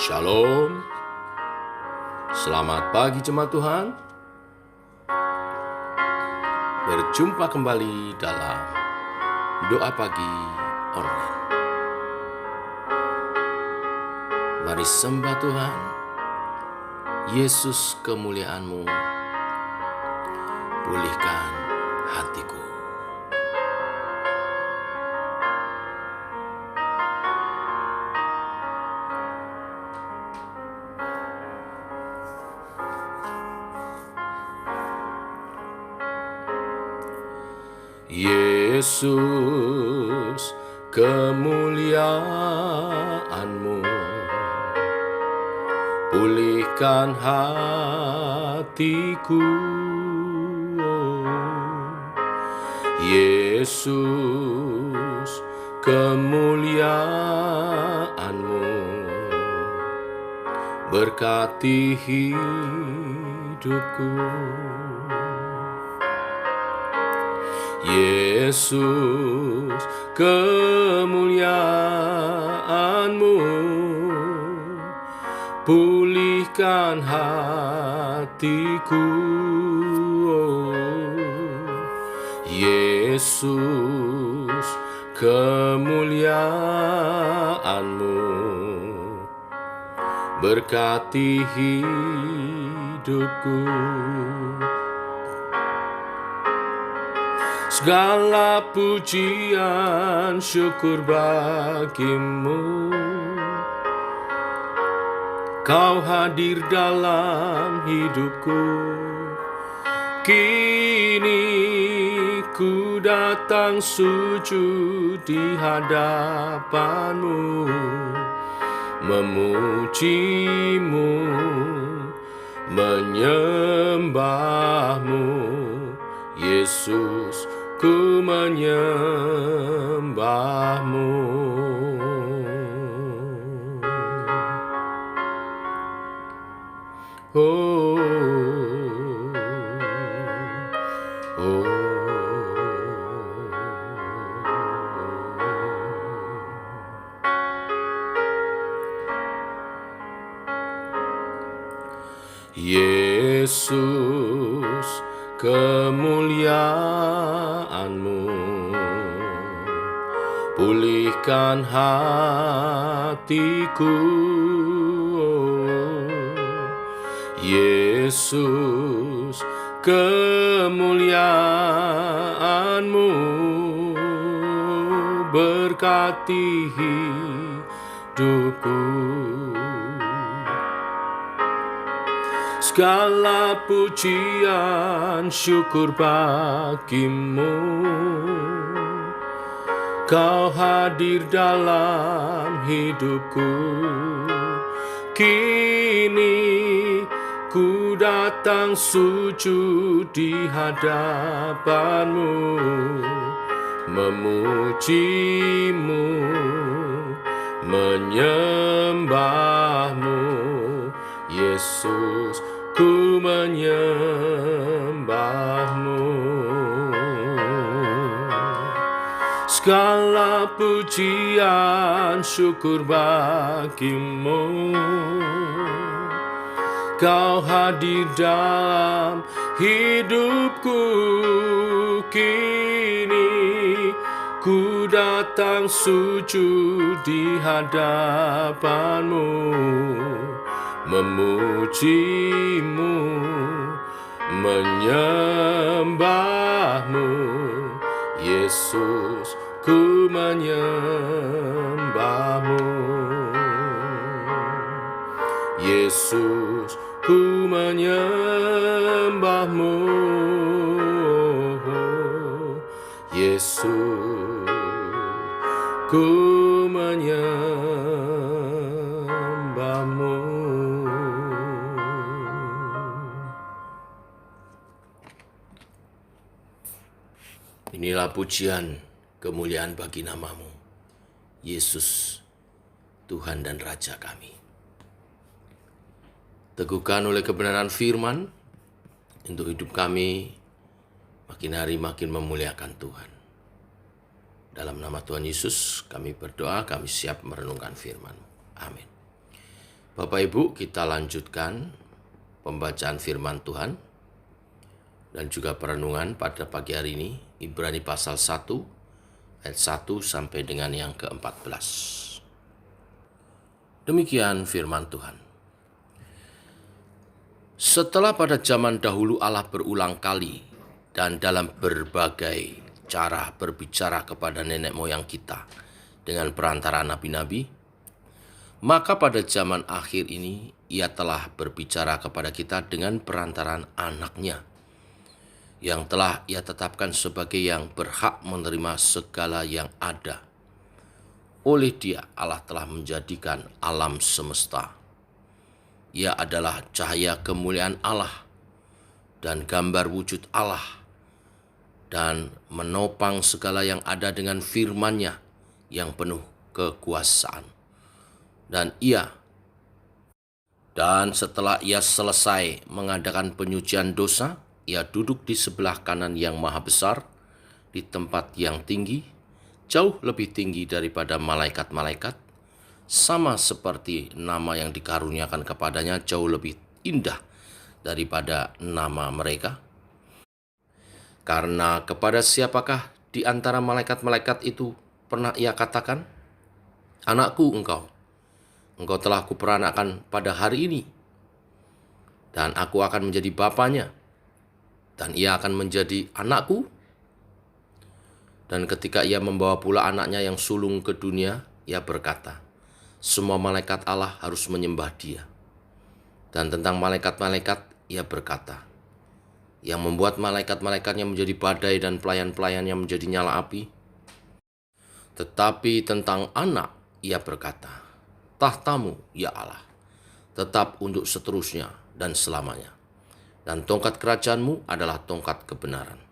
Shalom, selamat pagi jemaat Tuhan. Berjumpa kembali dalam doa pagi online. Mari sembah Tuhan. Yesus, kemuliaan-Mu pulihkan hatiku. Yesus, kemuliaan-Mu pulihkan hatiku. Yesus, kemuliaan-Mu berkati hidupku. Yesus, kemuliaan-Mu pulihkan hatiku. Yesus, kemuliaan-Mu berkati hidupku. Segala pujian syukur bagi-Mu, Kau hadir dalam hidupku. Kini ku datang sujud di hadapan-Mu, memuji-Mu, menyembah-Mu. Yesus, ku menyembah-Mu. Oh, oh, Yesus, kemuliaan-Mu pulihkan hatiku. Yesus, kemuliaan-Mu berkati hidupku. Segala pujian syukur bagi-Mu, Kau hadir dalam hidupku. Kini ku datang sujud di hadapan-Mu, memuji-Mu, menyembah-Mu. Yesus, ku menyembah-Mu. Segala pujian syukur bagi-Mu, Kau hadir dalam hidupku. Kini ku datang sujud di hadapan-Mu, memuji-Mu, menyembah-Mu. Yesus, ku menyembah-Mu. Yesus, ku menyembah-Mu. Yesus, ku menyembah-Mu. Inilah pujian kemuliaan bagi nama-Mu, Yesus, Tuhan dan Raja kami. Teguhkan oleh kebenaran firman untuk hidup kami, makin hari makin memuliakan Tuhan. Dalam nama Tuhan Yesus kami berdoa, kami siap merenungkan firman. Amin. Bapak Ibu, kita lanjutkan pembacaan firman Tuhan dan juga perenungan pada pagi hari ini, Ibrani pasal 1 ayat 1 sampai dengan yang ke-14. Demikian firman Tuhan. Setelah pada zaman dahulu Allah berulang kali dan dalam berbagai cara berbicara kepada nenek moyang kita dengan perantara nabi-nabi, maka pada zaman akhir ini Ia telah berbicara kepada kita dengan perantaran anaknya, yang telah Ia tetapkan sebagai yang berhak menerima segala yang ada. Oleh Dia Allah telah menjadikan alam semesta. Ia adalah cahaya kemuliaan Allah dan gambar wujud Allah, dan menopang segala yang ada dengan firman-Nya yang penuh kekuasaan. Dan setelah Ia selesai mengadakan penyucian dosa, Ia duduk di sebelah kanan yang maha besar, di tempat yang tinggi, jauh lebih tinggi daripada malaikat-malaikat, sama seperti nama yang dikaruniakan kepadanya jauh lebih indah daripada nama mereka. Karena kepada siapakah di antara malaikat-malaikat itu pernah Ia katakan, "Anakku engkau telah kuperanakkan pada hari ini, dan aku akan menjadi bapanya, dan ia akan menjadi anakku." Dan ketika Ia membawa pula anaknya yang sulung ke dunia, Ia berkata, semua malaikat Allah harus menyembah Dia. Dan tentang malaikat-malaikat Ia berkata, yang membuat malaikat-malaikatnya menjadi badai dan pelayan-pelayannya menjadi nyala api. Tetapi tentang anak Ia berkata, tahtamu, ya Allah, tetap untuk seterusnya dan selamanya. Dan tongkat kerajaanmu adalah tongkat kebenaran.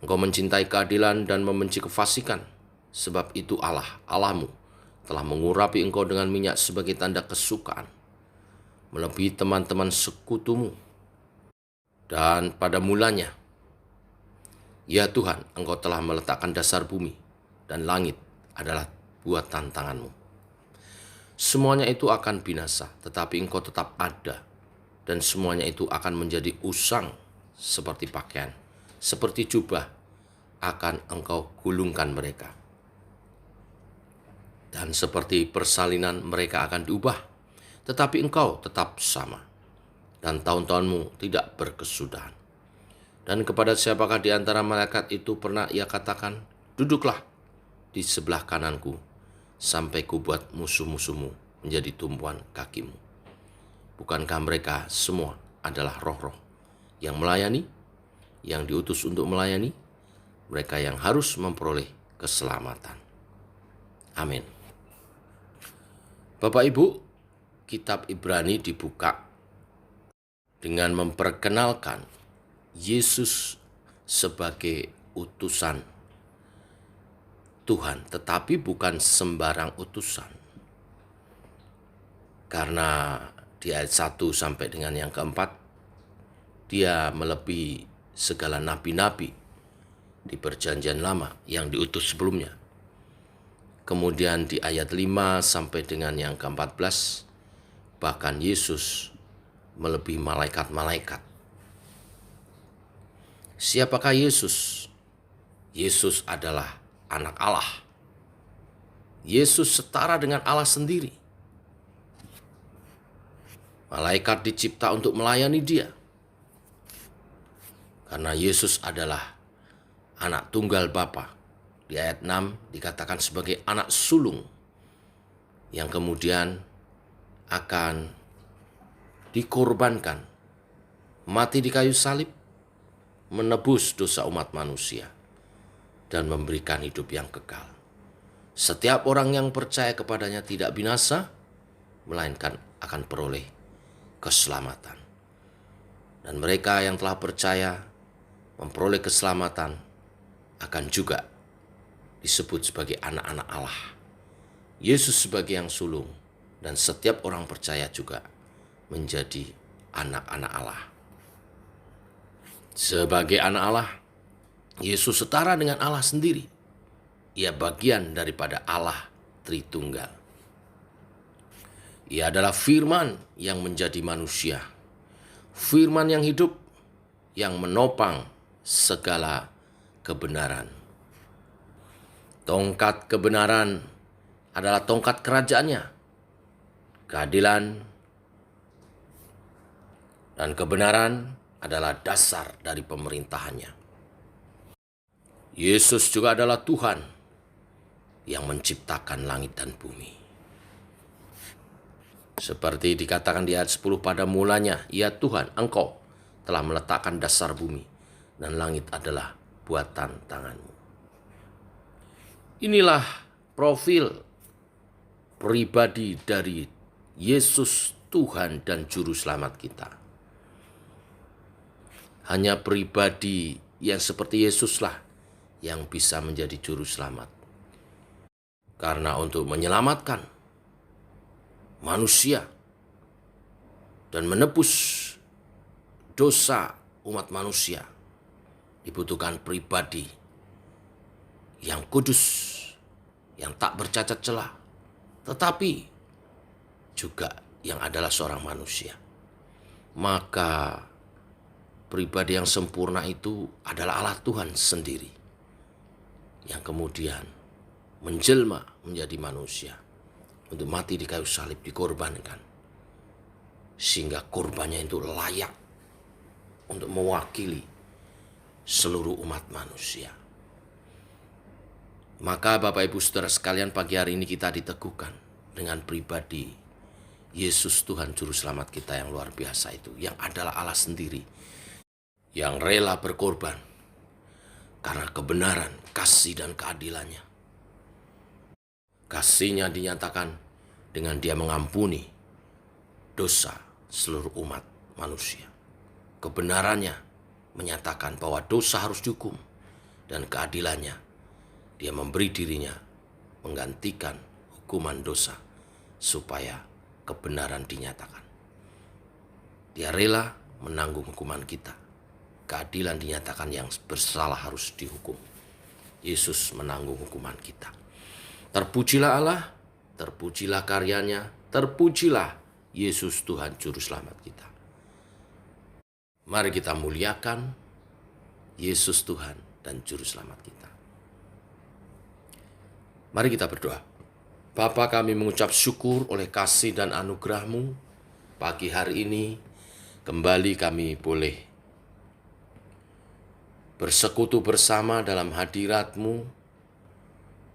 Engkau mencintai keadilan dan membenci kefasikan, sebab itu Allah, Allahmu, telah mengurapi engkau dengan minyak sebagai tanda kesukaan, melebihi teman-teman sekutumu. Dan pada mulanya, ya Tuhan, engkau telah meletakkan dasar bumi, dan langit adalah buatan tanganmu. Semuanya itu akan binasa, tetapi engkau tetap ada, dan semuanya itu akan menjadi usang seperti pakaian, seperti jubah akan engkau gulungkan mereka. Dan seperti persalinan mereka akan diubah, tetapi engkau tetap sama, dan tahun-tahunmu tidak berkesudahan. Dan kepada siapakah di antara malaikat itu pernah Ia katakan, duduklah di sebelah kananku, sampai kubuat musuh-musuhmu menjadi tumpuan kakimu. Bukankah mereka semua adalah roh-roh yang melayani, yang diutus untuk melayani, mereka yang harus memperoleh keselamatan. Amin. Bapak Ibu, kitab Ibrani dibuka dengan memperkenalkan Yesus sebagai utusan Tuhan, tetapi bukan sembarang utusan. Karena di ayat 1 sampai dengan yang keempat, Dia melebihi segala nabi-nabi di perjanjian lama yang diutus sebelumnya. Kemudian di ayat 5 sampai dengan yang ke-14, bahkan Yesus melebihi malaikat-malaikat. Siapakah Yesus? Yesus adalah anak Allah. Yesus setara dengan Allah sendiri. Malaikat dicipta untuk melayani Dia. Karena Yesus adalah anak tunggal Bapa. Di ayat 6 dikatakan sebagai anak sulung yang kemudian akan dikorbankan, mati di kayu salib, menebus dosa umat manusia, dan memberikan hidup yang kekal. Setiap orang yang percaya kepadanya tidak binasa, melainkan akan peroleh keselamatan. Dan mereka yang telah percaya memperoleh keselamatan akan juga disebut sebagai anak-anak Allah. Yesus sebagai yang sulung, dan setiap orang percaya juga menjadi anak-anak Allah. Sebagai anak Allah, Yesus setara dengan Allah sendiri. Ia bagian daripada Allah Tritunggal. Ia adalah firman yang menjadi manusia, firman yang hidup, yang menopang segala kebenaran. Tongkat kebenaran adalah tongkat kerajaannya. Keadilan dan kebenaran adalah dasar dari pemerintahannya. Yesus juga adalah Tuhan yang menciptakan langit dan bumi. Seperti dikatakan di ayat 10, pada mulanya, ya Tuhan, Engkau telah meletakkan dasar bumi, dan langit adalah buatan tanganmu. Inilah profil pribadi dari Yesus Tuhan dan Juru Selamat kita. Hanya pribadi yang seperti Yesuslah yang bisa menjadi Juru Selamat. Karena untuk menyelamatkan manusia dan menebus dosa umat manusia dibutuhkan pribadi yang kudus, yang tak bercacat celah, tetapi juga yang adalah seorang manusia. Maka pribadi yang sempurna itu adalah Allah Tuhan sendiri yang kemudian menjelma menjadi manusia untuk mati di kayu salib, dikorbankan. Sehingga korbannya itu layak untuk mewakili seluruh umat manusia. Maka Bapak Ibu Saudara sekalian, pagi hari ini kita diteguhkan dengan pribadi Yesus Tuhan Juru Selamat kita yang luar biasa itu, yang adalah Allah sendiri, yang rela berkorban karena kebenaran, kasih dan keadilannya. Kasih-Nya dinyatakan dengan Dia mengampuni dosa seluruh umat manusia. Kebenarannya menyatakan bahwa dosa harus dihukum, dan keadilannya Dia memberi dirinya menggantikan hukuman dosa supaya kebenaran dinyatakan. Dia rela menanggung hukuman kita. Keadilan dinyatakan yang bersalah harus dihukum. Yesus menanggung hukuman kita. Terpujilah Allah, terpujilah karyanya, terpujilah Yesus Tuhan Juru Selamat kita. Mari kita muliakan Yesus Tuhan dan Juru Selamat kita. Mari kita berdoa. Bapa, kami mengucap syukur oleh kasih dan anugerah-Mu. Pagi hari ini kembali kami boleh bersekutu bersama dalam hadirat-Mu,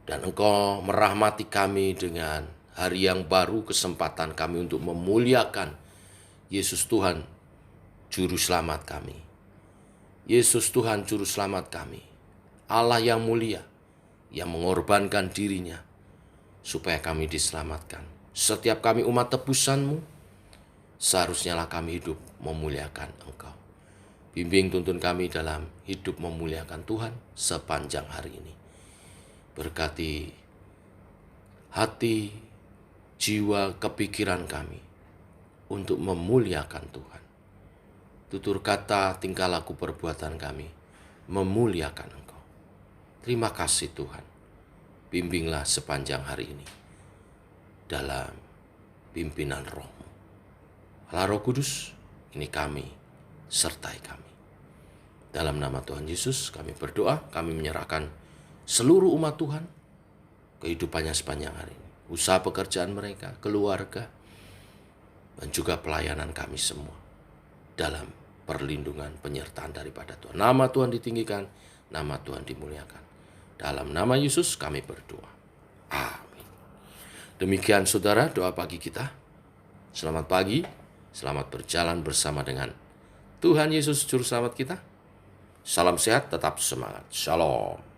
dan Engkau merahmati kami dengan hari yang baru, kesempatan kami untuk memuliakan Yesus Tuhan Juru Selamat kami. Yesus Tuhan Juru Selamat kami, Allah yang mulia, yang mengorbankan dirinya supaya kami diselamatkan. Setiap kami umat tebusan-Mu, seharusnya lah kami hidup memuliakan Engkau. Bimbing tuntun kami dalam hidup memuliakan Tuhan sepanjang hari ini. Berkati hati, jiwa, kepikiran kami untuk memuliakan Tuhan. Tutur kata, tingkah laku, perbuatan kami memuliakan Engkau. Terima kasih Tuhan. Bimbinglah sepanjang hari ini dalam pimpinan Roh-Mu. Allah Roh Kudus, ini kami, sertai kami. Dalam nama Tuhan Yesus kami berdoa, kami menyerahkan seluruh umat Tuhan, kehidupannya sepanjang hari ini, usaha pekerjaan mereka, keluarga, dan juga pelayanan kami semua dalam perlindungan penyertaan daripada Tuhan. Nama Tuhan ditinggikan, nama Tuhan dimuliakan. Dalam nama Yesus kami berdoa. Amin. Demikian saudara doa pagi kita. Selamat pagi, selamat berjalan bersama dengan Tuhan Yesus Juru Selamat kita. Salam sehat, tetap semangat. Shalom.